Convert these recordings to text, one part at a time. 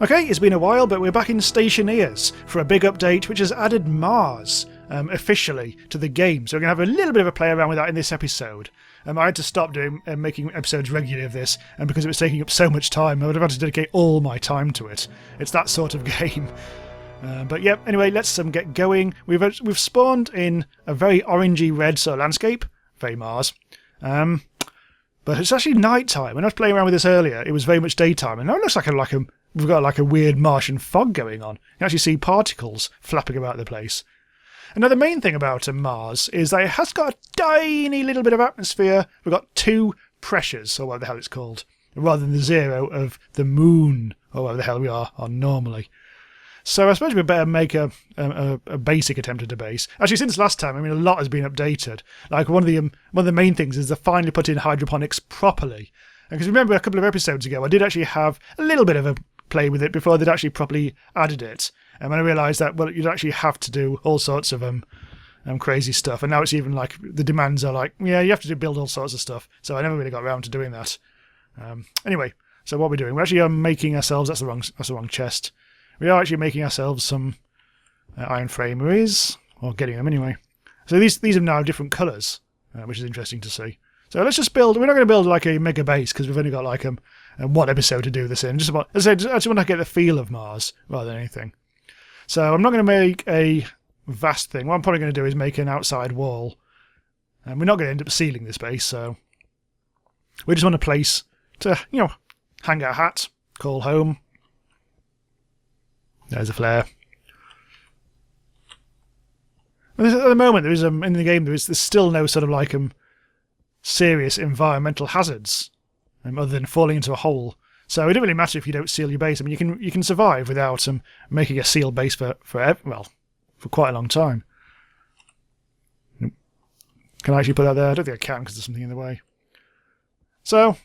Okay, it's been a while, but we're back in Stationeers for a big update which has added Mars officially to the game. So we're going to have a little bit of a play around with that in this episode. I had to stop doing making episodes regularly of this, and because it was taking up so much time, I would have had to dedicate all my time to it. It's that sort of game. But yeah, anyway, let's get going. We've spawned in a very orangey red sort of landscape, very Mars. But it's actually night time. When I was playing around with this earlier, it was very much daytime, and now it looks like we've got like a weird Martian fog going on. You can actually see particles flapping about the place. Now, the main thing about Mars is that it has got a tiny little bit of atmosphere. We've got 2 pressures, or whatever the hell it's called, rather than the 0 of the moon, or whatever the hell we are on normally. So I suppose we better make a basic attempt at a base. Actually, since last time, I mean, a lot has been updated. Like one of the main things is they finally put in hydroponics properly. Because remember, a couple of episodes ago, I did actually have a little bit of a play with it before they'd actually properly added it. And when I realised that, well, you'd actually have to do all sorts of crazy stuff. And now it's even like the demands are like, yeah, you have to build all sorts of stuff. So I never really got around to doing that. Anyway, so what we're doing, we're actually making ourselves. That's the wrong chest. We are actually making ourselves some iron frameries, or getting them anyway. So these are now different colours, which is interesting to see. So let's just build. We're not going to build like a mega base because we've only got like one episode to do this in. I just want to get the feel of Mars rather than anything. So I'm not going to make a vast thing. What I'm probably going to do is make an outside wall, and we're not going to end up sealing this base. So we just want a place to hang our hat, call home. There's a flare. At the moment, there is in the game there's still no sort of like serious environmental hazards, other than falling into a hole. So it doesn't really matter if you don't seal your base. I mean, you can survive without making a sealed base for quite a long time. Can I actually put that there? I don't think I can because there's something in the way. So,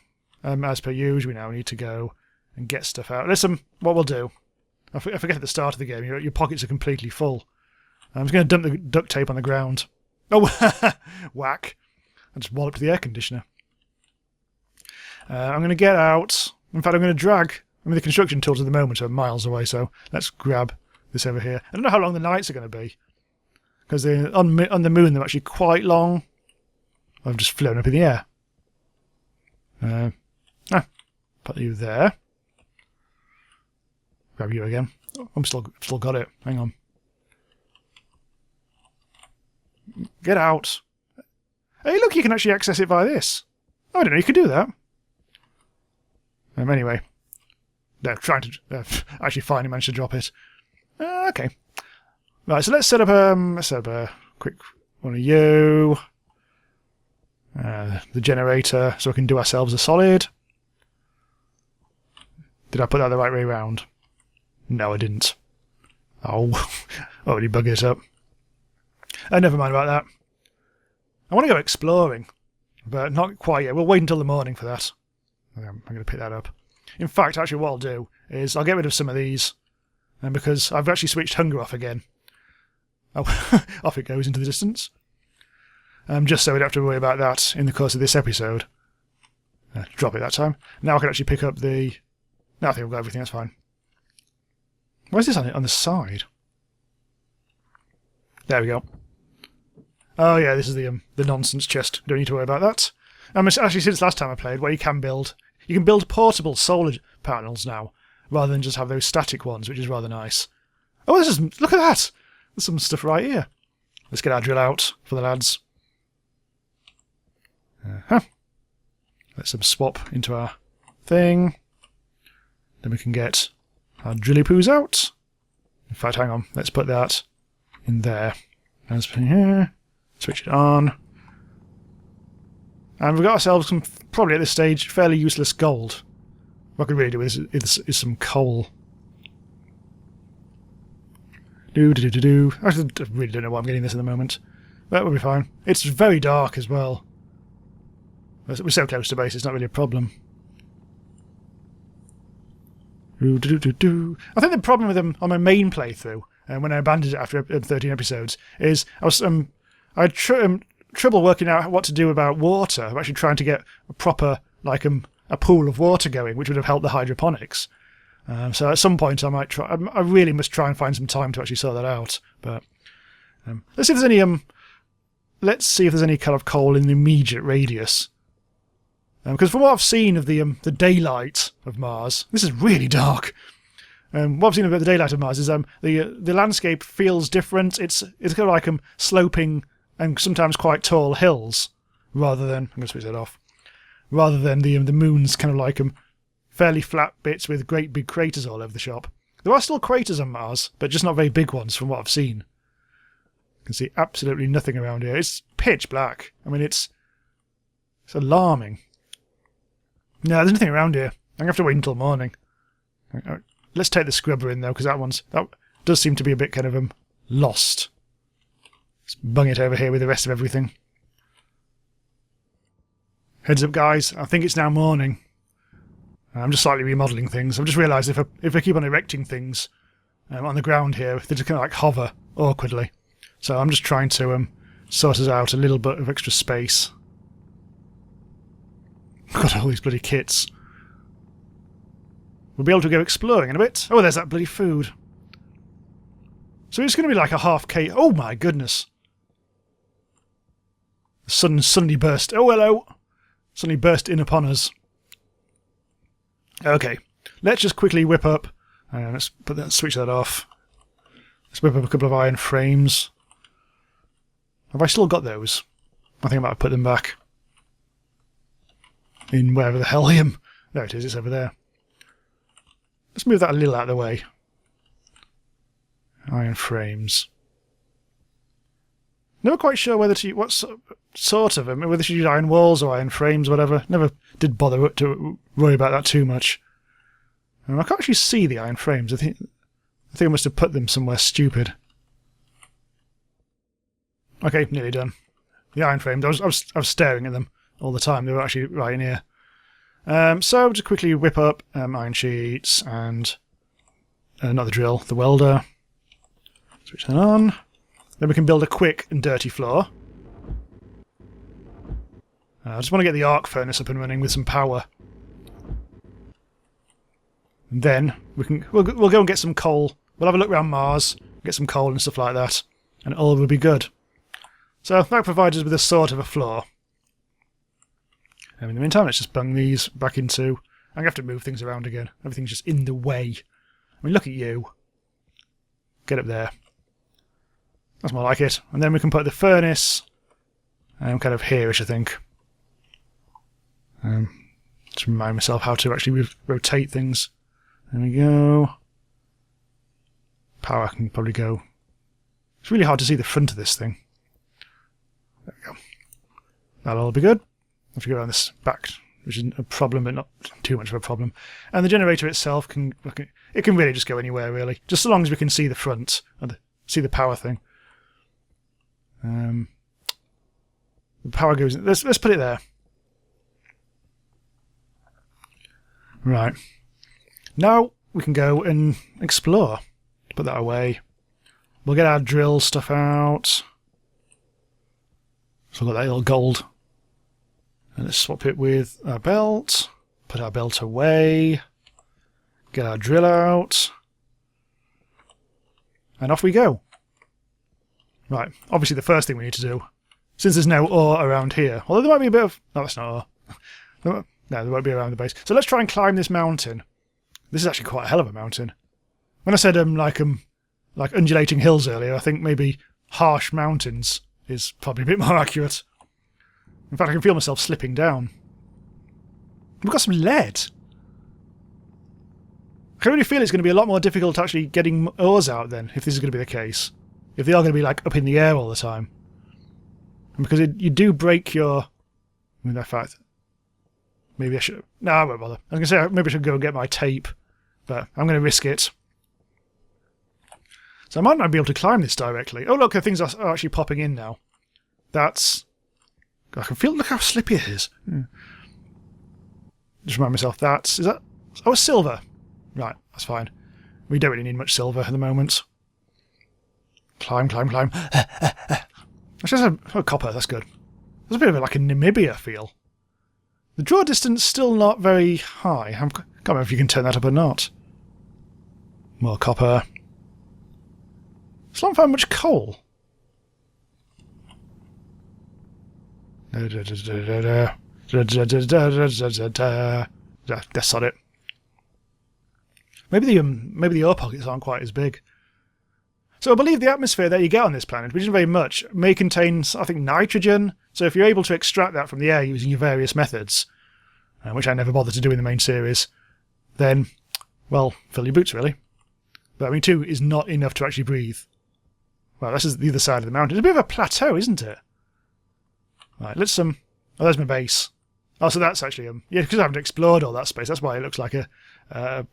as per usual, we now need to go and get stuff out. Listen, what we'll do. I forget at the start of the game, your pockets are completely full. I'm just going to dump the duct tape on the ground. Oh, whack. I just walloped the air conditioner. I'm going to get out. In fact, I'm going to drag. I mean, the construction tools at the moment are miles away, so let's grab this over here. I don't know how long the nights are going to be, because on the moon they're actually quite long. I've just flown up in the air. Put you there. Grab you again. Oh, I'm still got it. Hang on. Get out. Hey, look, you can actually access it via this. Oh, I didn't know you could do that. Anyway. No, trying to actually finally managed to drop it. Okay. Right, so let's set up a quick one of you. The generator, so we can do ourselves a solid. Did I put that the right way around? No, I didn't. Oh, already bugged it up. Never mind about that. I want to go exploring, but not quite yet. We'll wait until the morning for that. I'm going to pick that up. In fact, actually what I'll do is I'll get rid of some of these, and because I've actually switched hunger off again. Oh, off it goes into the distance. Just so we don't have to worry about that in the course of this episode. Drop it that time. Now I can actually pick up the... No, I think we've got everything, that's fine. Why is this on the side? There we go. Oh yeah, this is the nonsense chest. Don't need to worry about that. Actually, since last time I played, you can build portable solar panels now, rather than just have those static ones, which is rather nice. Oh, look at that! There's some stuff right here. Let's get our drill out for the lads. Let's swap into our thing. Then we can get our drilly poos out. In fact, hang on. Let's put that in there. Let's put it here. Switch it on. And we've got ourselves some, probably at this stage, fairly useless gold. What I could really do is some coal. I really don't know why I'm getting this at the moment. But we'll be fine. It's very dark as well. We're so close to base, it's not really a problem. I think the problem with them on my main playthrough, when I abandoned it after 13 episodes, is I had trouble working out what to do about water. I'm actually trying to get a proper, a pool of water going, which would have helped the hydroponics. So at some point I might try. I really must try and find some time to actually sort that out. But let's see if there's any. Let's see if there's any kind of coal in the immediate radius. Because from what I've seen of the daylight of Mars, this is really dark. What I've seen about the daylight of Mars is the landscape feels different. It's kind of like sloping and sometimes quite tall hills, rather than I'm going to switch that off. Rather than the moon's kind of like fairly flat bits with great big craters all over the shop. There are still craters on Mars, but just not very big ones from what I've seen. You can see absolutely nothing around here. It's pitch black. I mean, it's alarming. No, there's nothing around here. I'm going to have to wait until morning. Let's take the scrubber in, though, because that does seem to be a bit kind of lost. Let's bung it over here with the rest of everything. Heads up, guys. I think it's now morning. I'm just slightly remodelling things. I've just realised if I keep on erecting things on the ground here, they just kind of like hover awkwardly. So I'm just trying to sort us out a little bit of extra space. Got all these bloody kits. We'll be able to go exploring in a bit. Oh, there's that bloody food. So it's going to be like a half cake. Oh my goodness. The sun suddenly burst. Oh, hello. Suddenly burst in upon us. Okay. Let's just quickly whip up. Let's switch that off. Let's whip up a couple of iron frames. Have I still got those? I think I might have put them back. In wherever the hell I am. There it is, it's over there. Let's move that a little out of the way. Iron frames. Never quite sure whether to what sort of them, whether to use iron walls or iron frames, whatever. Never did bother to worry about that too much. I can't actually see the iron frames. I think I must have put them somewhere stupid. Okay, nearly done. The iron frames. I was staring at them all the time. They were actually right in here. So just quickly whip up iron sheets and not the drill, the welder. Switch that on. Then we can build a quick and dirty floor. I just want to get the arc furnace up and running with some power. And then we'll go and get some coal. We'll have a look around Mars, get some coal and stuff like that, and all will be good. So that provides us with a sort of a floor. And in the meantime, let's just bung these back into... I'm going to have to move things around again. Everything's just in the way. I mean, look at you. Get up there. That's more like it. And then we can put the furnace kind of here-ish, I think. Just remind myself how to actually rotate things. There we go. Power can probably go... It's really hard to see the front of this thing. There we go. That'll all be good. I have to go around this back, which isn't a problem, but not too much of a problem. And the generator itself can really just go anywhere, really. Just so long as we can see the front, and see the power thing. The power goes... Let's put it there. Right. Now we can go and explore. Put that away. We'll get our drill stuff out. So we've got that little gold. And let's swap it with our belt. Put our belt away. Get our drill out. And off we go. Right, obviously the first thing we need to do, since there's no ore around here, although there might be a bit of... No, that's not ore. No, there won't be around the base. So let's try and climb this mountain. This is actually quite a hell of a mountain. When I said like undulating hills earlier, I think maybe harsh mountains is probably a bit more accurate. In fact, I can feel myself slipping down. We've got some lead. I can really feel it's going to be a lot more difficult actually getting ores out then, if this is going to be the case. If they are going to be like up in the air all the time. And because you do break your... I mean, in fact, maybe I should... No, I won't bother. I was going to say maybe I should go and get my tape, but I'm going to risk it. So I might not be able to climb this directly. Oh look, things are actually popping in now. That's... I can feel... Look how slippy it is. Just remind myself is that... Oh, it's silver. Right, that's fine. We don't really need much silver at the moment. Climb, climb, climb. That's just a copper, that's good. There's a bit of like a Namibia feel. The draw distance still not very high. I can't remember if you can turn that up or not. More copper. Still not found much coal. That's on it. Maybe the ore pockets aren't quite as big. So I believe the atmosphere that you get on this planet, which isn't very much, may contain, I think, nitrogen. So if you're able to extract that from the air using your various methods, which I never bothered to do in the main series, then, well, fill your boots, really. But I mean, 2 is not enough to actually breathe. Well, this is the other side of the mountain. It's a bit of a plateau, isn't it? Right, let's oh, there's my base. Oh, so that's actually yeah, because I haven't explored all that space. That's why it looks like a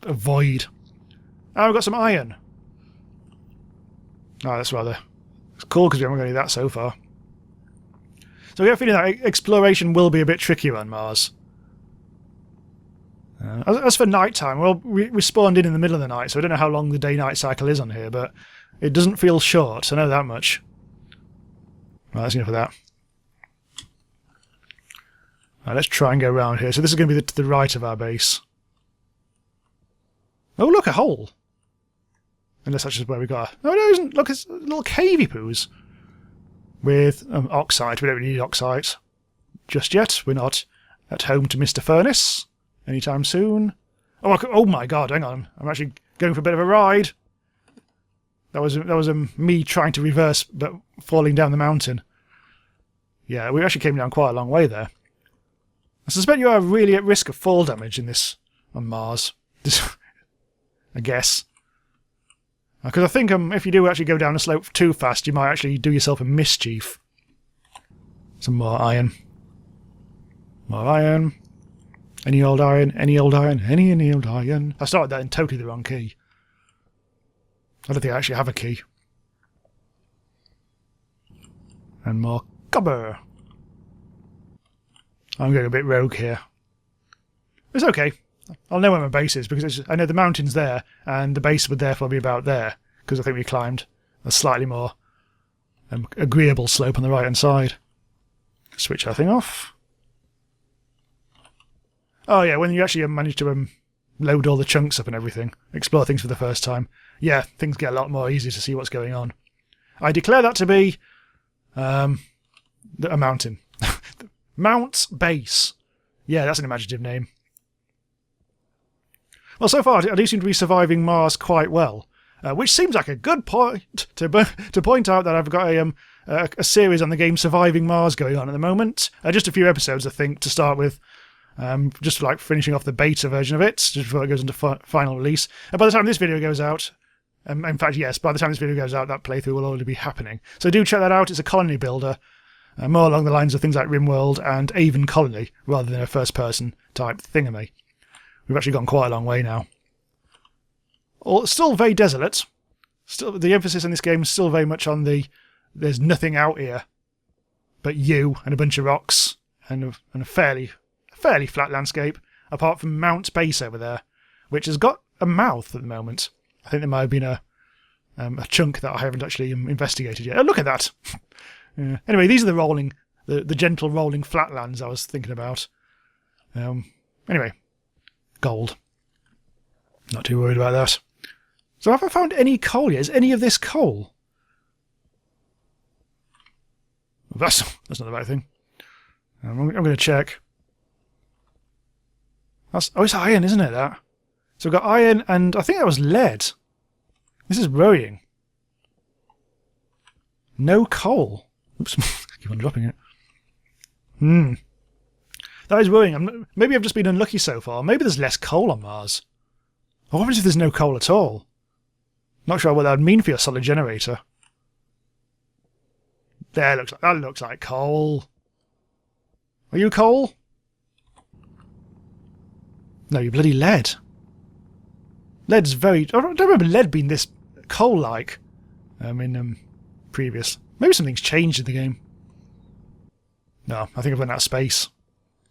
void. Oh, I've got some iron. Oh, that's rather cool because we haven't got any of that so far. So we have a feeling that exploration will be a bit trickier on Mars. As for night time, well, we spawned in the middle of the night, so I don't know how long the day-night cycle is on here, but it doesn't feel short. I know that much. Right, that's enough of that. Right, let's try and go around here. So this is going to be to the right of our base. Oh, look, a hole. Unless that's just where we got. No, it isn't. Look, it's little cavey poos with oxide. We don't really need oxide just yet. We're not at home to Mr. Furnace anytime soon. Oh my God! Hang on, I'm actually going for a bit of a ride. That was me trying to reverse, but falling down the mountain. Yeah, we actually came down quite a long way there. I suspect you are really at risk of fall damage in this on Mars. I guess. Because I think if you do actually go down a slope too fast, you might actually do yourself a mischief. Some more iron. More iron. Any old iron, any old iron, any old iron. I started that in totally the wrong key. I don't think I actually have a key. And more copper. I'm going a bit rogue here. It's okay. I'll know where my base is because I know the mountain's there and the base would therefore be about there because I think we climbed a slightly more agreeable slope on the right hand side. Switch our thing off. Oh yeah, when you actually manage to load all the chunks up and everything, explore things for the first time, yeah, things get a lot more easy to see what's going on. I declare that to be a mountain. Mount Base. Yeah, that's an imaginative name. Well, so far I do seem to be surviving Mars quite well, which seems like a good point to point out that I've got a series on the game Surviving Mars going on at the moment. Just a few episodes, I think, to start with. Just like finishing off the beta version of it, just before it goes into final release. And by the time this video goes out, in fact, yes, by the time this video goes out, that playthrough will already be happening. So do check that out. It's a colony builder, more along the lines of things like RimWorld and Avon Colony, rather than a first-person type thingamy. We've actually gone quite a long way now. Still very desolate. Still, the emphasis in this game is still very much on there's nothing out here but you and a bunch of rocks and a fairly flat landscape, apart from Mount Base over there, which has got a mouth at the moment. I think there might have been a chunk that I haven't actually investigated yet. Oh, look at that! Yeah. Anyway, these are the gentle rolling flatlands I was thinking about. Anyway, gold. Not too worried about that. So have I found any coal yet? Is any of this coal? That's not the right thing. I'm going to check. It's iron, isn't it, that? So we've got iron, and I think that was lead. This is worrying. No coal. Oops, keep on dropping it. That is worrying. Maybe I've just been unlucky so far. Maybe there's less coal on Mars. Or what happens if there's no coal at all? Not sure what that would mean for your solid generator. That looks like coal. Are you coal? No, you're bloody lead. Lead's very... I don't remember lead being this coal-like in previous... Maybe something's changed in the game. No, I think I've run out of space.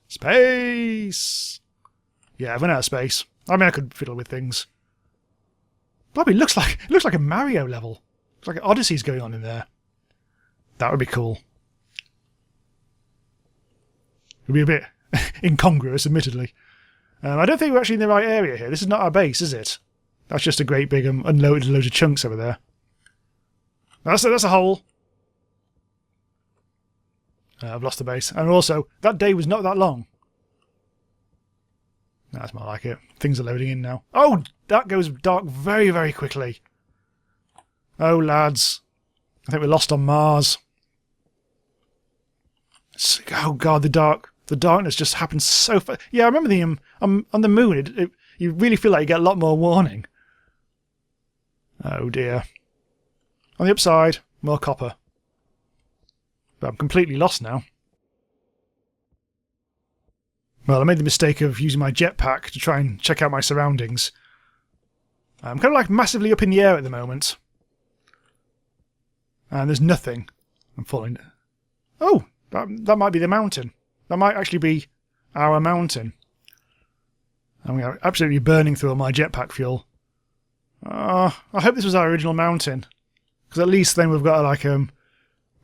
Space! Yeah, I've run out of space. I mean, I could fiddle with things. Bobby, it looks like a Mario level. Looks like an Odyssey's going on in there. That would be cool. It would be a bit incongruous, admittedly. I don't think we're actually in the right area here. This is not our base, is it? That's just a great big unloaded loads of chunks over there. That's a hole. I've lost the base. And also, that day was not that long. That's more like it. Things are loading in now. Oh, that goes dark very, very quickly. Oh, lads. I think we're lost on Mars. Oh, God, the darkness just happens so fast. Yeah, I remember on the moon, you really feel like you get a lot more warning. Oh, dear. On the upside, more copper. But I'm completely lost now. Well, I made the mistake of using my jetpack to try and check out my surroundings. I'm kind of like massively up in the air at the moment. And there's nothing. I'm falling. Oh, that might be the mountain. That might actually be our mountain. And we are absolutely burning through all my jetpack fuel. I hope this was our original mountain. Because at least then we've got like a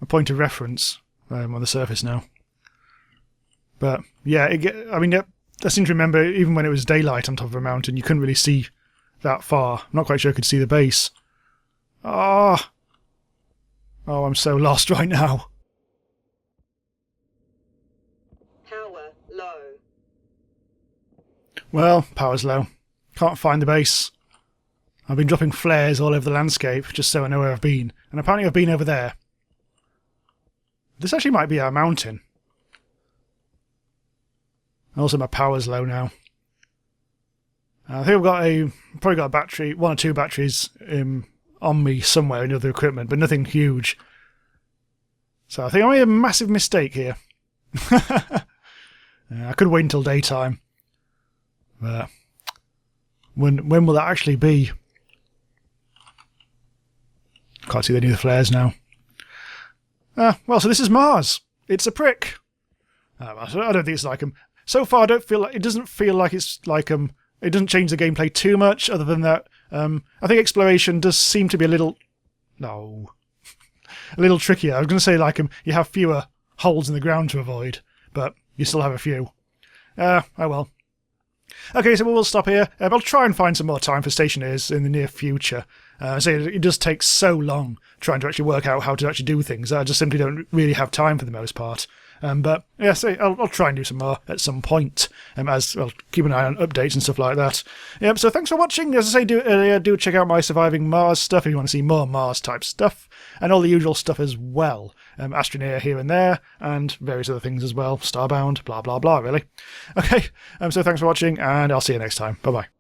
point of reference on the surface now. But yeah, I seem to remember even when it was daylight on top of a mountain, you couldn't really see that far. I'm not quite sure I could see the base. Oh, I'm so lost right now. Power low. Well, power's low. Can't find the base. I've been dropping flares all over the landscape just so I know where I've been. And apparently I've been over there. This actually might be our mountain. Also, my power's low now. I think I've probably got a battery, 1 or 2 batteries on me somewhere in other equipment, but nothing huge. So I think I made a massive mistake here. I could wait until daytime. But when will that actually be? Can't see any of the flares now. Well, so this is Mars. It's a prick. I don't think it's like them. So far, I don't feel like it doesn't feel like it's like it doesn't change the gameplay too much. Other than that, I think exploration does seem to be a little trickier. I was going to say like you have fewer holes in the ground to avoid, but you still have a few. Oh well. Okay, so we'll stop here. I'll try and find some more time for Stationeers in the near future. So it does take so long trying to actually work out how to actually do things. I just simply don't really have time for the most part. But yeah, so I'll try and do some more at some point. As I'll keep an eye on updates and stuff like that. So thanks for watching. As I say, do check out my Surviving Mars stuff if you want to see more Mars type stuff, and all the usual stuff as well. Astroneer here and there, and various other things as well. Starbound, blah blah blah. Really. Okay. So thanks for watching, and I'll see you next time. Bye bye.